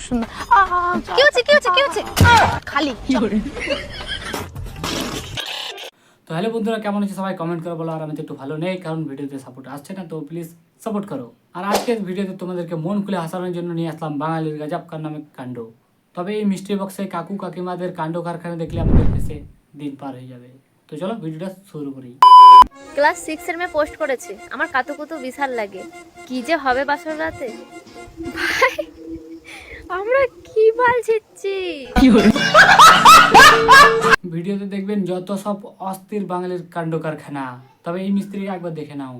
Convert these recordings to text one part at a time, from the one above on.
সুন্দর। কি হচ্ছে খালি তো হ্যালো বন্ধুরা, কেমন আছে সবাই? কমেন্ট করে বলো। আর আমি তো একটু ভালো নেই, কারণ ভিডিওতে সাপোর্ট আসছে না, তো প্লিজ সাপোর্ট করো। আর আজকের ভিডিওতে তোমাদেরকে মন খুলে হাসানোর জন্য নিয়ে আসলাম বাঙালির গজব নামে কাণ্ড। তবে এই মিষ্টি বক্সে কাকু কাকিমাদের কাণ্ড কারখানা দেখলে আমাদের হেসে দিন পার হয়ে যাবে। তো চলো ভিডিওটা শুরু করি। ক্লাস 6 এর মেয়ে পোস্ট করেছে, আমার কাতুকুতু বিশাল লাগে, কি যে হবে বাসর রাতে। ভাই আমরা কি বালছিচ্ছি। ভিডিওতে দেখবেন যত সব অস্থির বাঙালির কাণ্ড কারখানা। তবে এই মিস্ত্রিকে একবার দেখে নাও।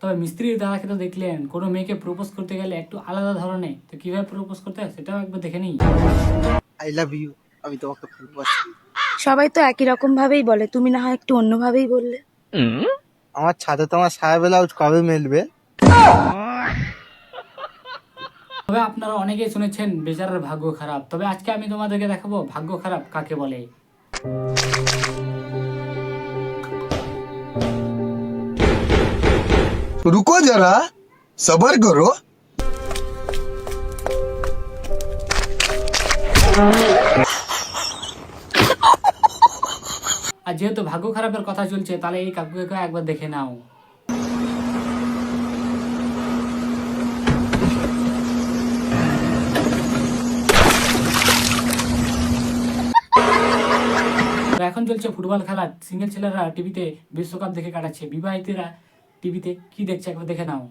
তবে মিস্ত্রির দাদাকে তো দেখলেন, কোনো মেয়েকে প্রপোজ করতে গেলে একটু আলাদা ধরনের, তো কিভাবে প্রপোজ করতে হয় সেটাও একবার দেখে নিই। আই লাভ ইউ, আমি তোমাকে ভালোবাসি। সবাই তো একই রকম ভাবেই বলে, তুমি না হয় একটু অন্য ভাবেই বললে। আমার ছাদে তোমার সায়া ব্লাউজ কবে মেলবে? তবে আপনারা অনেকেই শুনেছেন বেচারার ভাগ্য খারাপ। তবে আজকে আমি তোমাদেরকে দেখাবো ভাগ্য খারাপ কাকে বলে। रुको जरा सबर करो। আর যেহেতু ভাগ্য খারাপের কথা চলছে, তাহলে এই কাকুকে একবার দেখে নাও। এখন চলছে ফুটবল খেলা। সিঙ্গেল ছেলেরা টিভিতে বিশ্বকাপ দেখে কাটাচ্ছে, বিবাহিতরা টিভিতে কি দেখছে একবার দেখে নাও।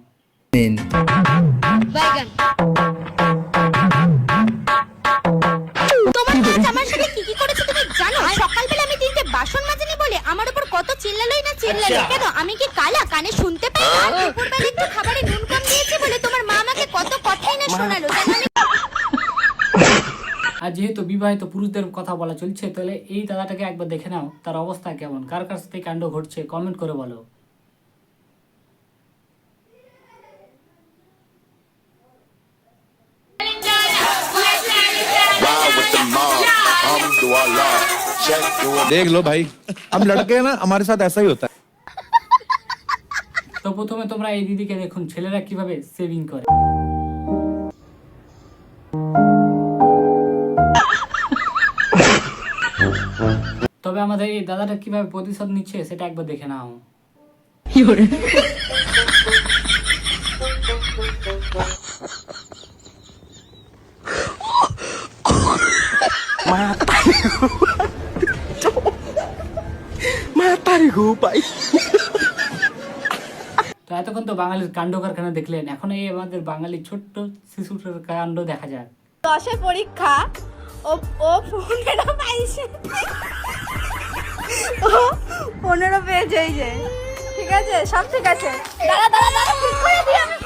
আমার সাথে কি কি করেছে তুমি জানো? সকালবেলা আমি তিনটে বাসন মাজিনি বলে আমার উপর কত চিল্লালোই না চিল্লালো। কেন আমি কি কালা কানে শুনতে পাই না? দুপুরবেলা একটু খাবারে নুন কম দিয়েছি বলে তোমার মা আমাকে কত কথাই না শোনালো। জানো আমি আর যেহেতু বিবাহিত পুরুষদের কথা বলা চলছে, তাহলে এই দাদাটাকে একবার দেখে নাও, তার অবস্থা কেমন, কার কার সাথে কাণ্ড ঘটছে কমেন্ট করে বলো। देख लो भाई, हम लड़के हैं ना, हमारे साथ ऐसा ही होता है। তো প্রথমে তোমরা এই দিদিকে দেখুন, ছেলেরা কিভাবে সেভিং করে। তবে আমাদের এই দাদাটা কিভাবে প্রতিশোধ নিচ্ছে সেটা একবার দেখে নাও। তো এতক্ষণ তো বাঙালির কাণ্ড কারখানা দেখলেন, এখন এই আমাদের বাঙালির ছোট্ট শিশুটার কাণ্ড দেখা যাক। 10 পরীক্ষা ও 15 পাইছে। ও 15 পেজ হয়েছে। ঠিক আছে, সব ঠিক আছে। দাঁড়া ঠিক করে দিই আমি।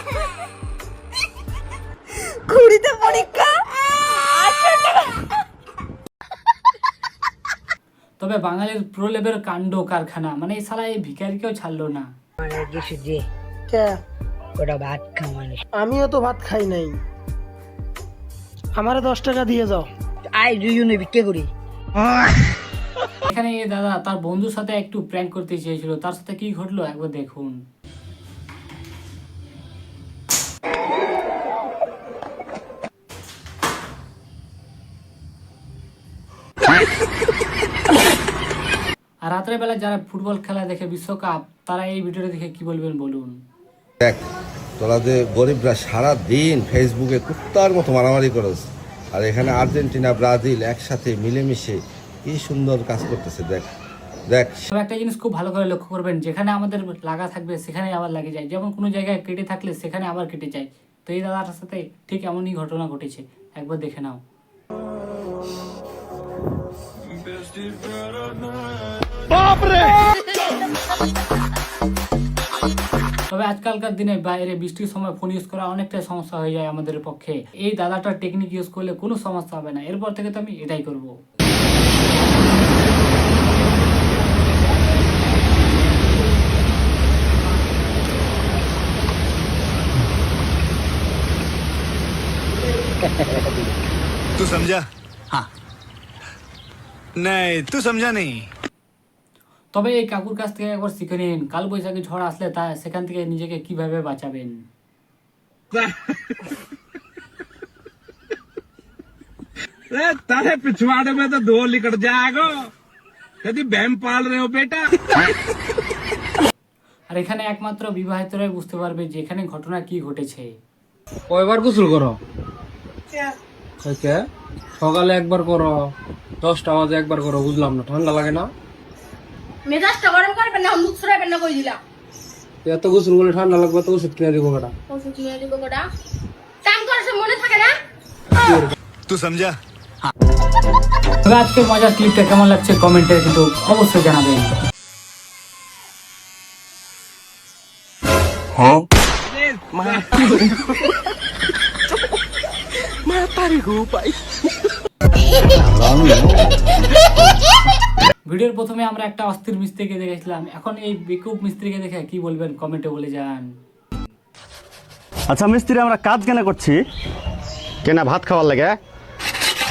20তে পরীক্ষা 800 টাকা। তবে বাঙালির প্রো লেভেল কাণ্ড কারখানা, মানে এই শালা এই ভিখারিকেও ছাড়লো না। আমিও তো ভাত খাই নাই, আমারে 10 টাকা দিয়ে যাও। এখানে এই দাদা তার বন্ধুর সাথে একটু প্র্যাঙ্ক করতে চেয়েছিল, তার সাথে কি ঘটলো একবার দেখুন। আর রাতের বেলা যারা ফুটবল খেলা দেখে বিশ্বকাপ, তারা এই ভিডিওটা দেখে কি বলবেন বলুন। দেখ তোরা যে গরিবরা সারা দিন ফেসবুকে কুত্তার মতো মারামারি করস, আর এখানে আর্জেন্টিনা ব্রাজিল একসাথে মিলেমিশে কি সুন্দর কাজ করতেছে। দেখ দেখ তবে একটা জিনিস খুব ভালো করে লক্ষ্য করবেন, যেখানে আমাদের লাগা থাকবে সেখানে আবার লাগে যায়, যেমন কোনো জায়গায় কেটে থাকলে সেখানে আবার কেটে যায়। তো এই দাদাটার সাথে ঠিক এমনই ঘটনা ঘটেছে, একবার দেখে নাও। তবে আজকালকার দিনে বাইরে বৃষ্টির সময় ফোন ইউজ করা অনেকটা সমস্যা হয়ে যায় আমাদের পক্ষে। এই দাদাটার টেকনিক ইউজ করলে কোনো সমস্যা হবে না। এরপর থেকে তো আমি এটাই করব। तू समझा? हाँ नहीं, तू समझा नहीं। তবে এই কাকুর কাছ থেকে একবার শিখে নিন, কাল বৈশাখী ঝড় আসলে তা সেখান থেকে নিজেকে কিভাবে বাঁচাবেন। तारे पिछवाड़े में तो दो लिकट जाएगा यदि बहन पाल रहे हो बेटा। আর এখানে একমাত্র বিবাহিতরাই বুঝতে পারবে যে এখানে ঘটনা কি ঘটেছে। কয়বার গোসল করো? সকালে একবার করো, 10টা বাজে একবার করো, বুঝলাম না, ঠান্ডা লাগে না? মেজাজটা গরম করবেন না, মুখ ছড়াবেন না, কই দিলাম। এত গোসল করলে ঠান্ডা লাগবে তো ওষুধ কিনে দিব বেটা। ওষুধ নিয়ে দিব গোটা, কাম করছে মনে থাকে না। तू समझा? তবে আজকের মজার ক্লিপটা কেমন লাগছে কমেন্টে কিন্তু অবশ্যই জানাবেন। ভিডিওর প্রথমে আমরা একটা অস্থির মিস্ত্রিকে দেখেছিলাম, এখন এই বেকুব মিস্ত্রিকে দেখে কি বলবেন কমেন্টে বলে যান। আচ্ছা মিস্ত্রি, আমরা কাজ কেন করছি? কেনা ভাত খাওয়ার লাগে?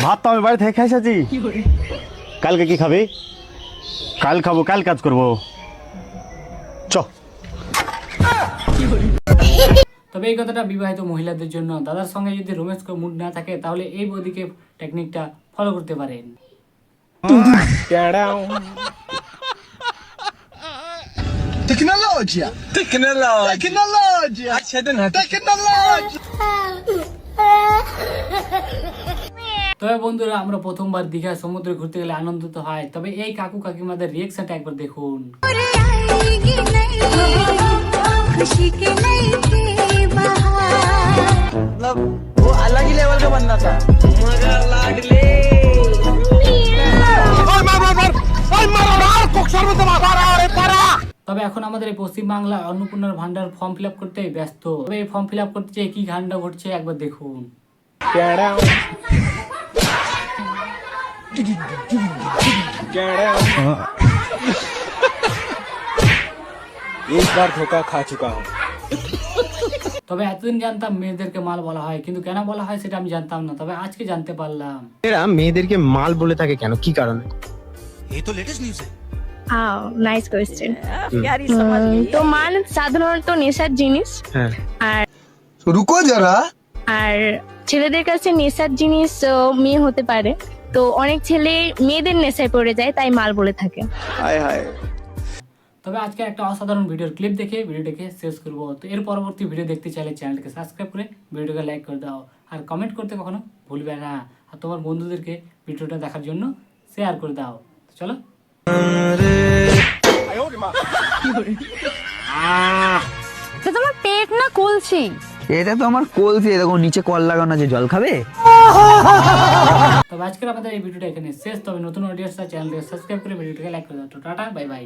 ভাত তো আমি বাড়ি থেকে খাই এসেছি। কালকে কি খাবি? কাল খাবো, কাল কাজ করবো। চ। তবে এই কথাটা বিবাহিত মহিলাদের জন্য, দাদার সঙ্গে যদি রোম্যান্স মুড না থাকে তাহলে এই বদিকে টেকনিকটা ফলো করতে পারেন। टेक्नोलॉजी टेक्नोलॉजी अच्छा दिन टेक्नोलॉजी। তবে বন্ধুরা, আমরা প্রথমবার দীঘা সমুদ্রে ঘুরতে গেলে আনন্দ তো হয়, তবে এই কাকু কাকিমাদের রিয়েকশনটা একবার দেখুন। वो अलग ही लेवल का बंदा था। তবে এখন আমাদের এই পশ্চিমবাংলা অন্নপূর্ণার ভান্ডার ফর্ম ফিল আপ করতে ব্যস্ত। তবে এই ফর্ম ফিল আপ করতে যেয়ে কি কাণ্ড ঘটছে একবার দেখুন। एक बार धोखा खा चुका हूँ। তবে এতদিন জানতাম মেয়েদেরকে মাল বলা হয়, কিন্তু কেন বলা হয় সেটা আমি জানতাম না, তবে আজকে জানতে পারলাম। এরা মেয়েদেরকে মাল বলে থাকে কেন, কি কারণে? ये तो लेटेस्ट न्यूज़ है। Nice question. তো মাল সাধারণত নেশার জিনিস, হ্যাঁ। আর रुको जरा। আর ছেলেদের কাছে নেশার জিনিস মেয়ে হতে পারে, তো অনেক ছেলে মেয়েদের নেশায় পড়ে যায়, তাই মাল বলে থাকে। हाय हाय। তবে আজকে একটা অসাধারণ ভিডিওর ক্লিপ দেখে ভিডিওটাকে শেষ করবো। তো এর পরবর্তী ভিডিও দেখতে চাইলে চ্যানেলটাকে সাবস্ক্রাইব করে ভিডিওটাকে লাইক করে দাও, আর কমেন্ট করতে কখনো ভুলবে না, আর তোমার বন্ধুদেরকে ভিডিওটা দেখার জন্য শেয়ার করে দাও। তো চলো। তোমার পেট না কলছি? এটা তো আমার কলসি, দেখো নিচে কল লাগানো, যে জল খাবে। তবে আজকের আমাদের এই ভিডিওটা এখানে শেষ। তবে নতুন অডিয়েন্সরা চ্যানেলটাকে সাবস্ক্রাইব করে ভিডিওটাকে লাইক করে দাও। তো টাটা, বাই বাই।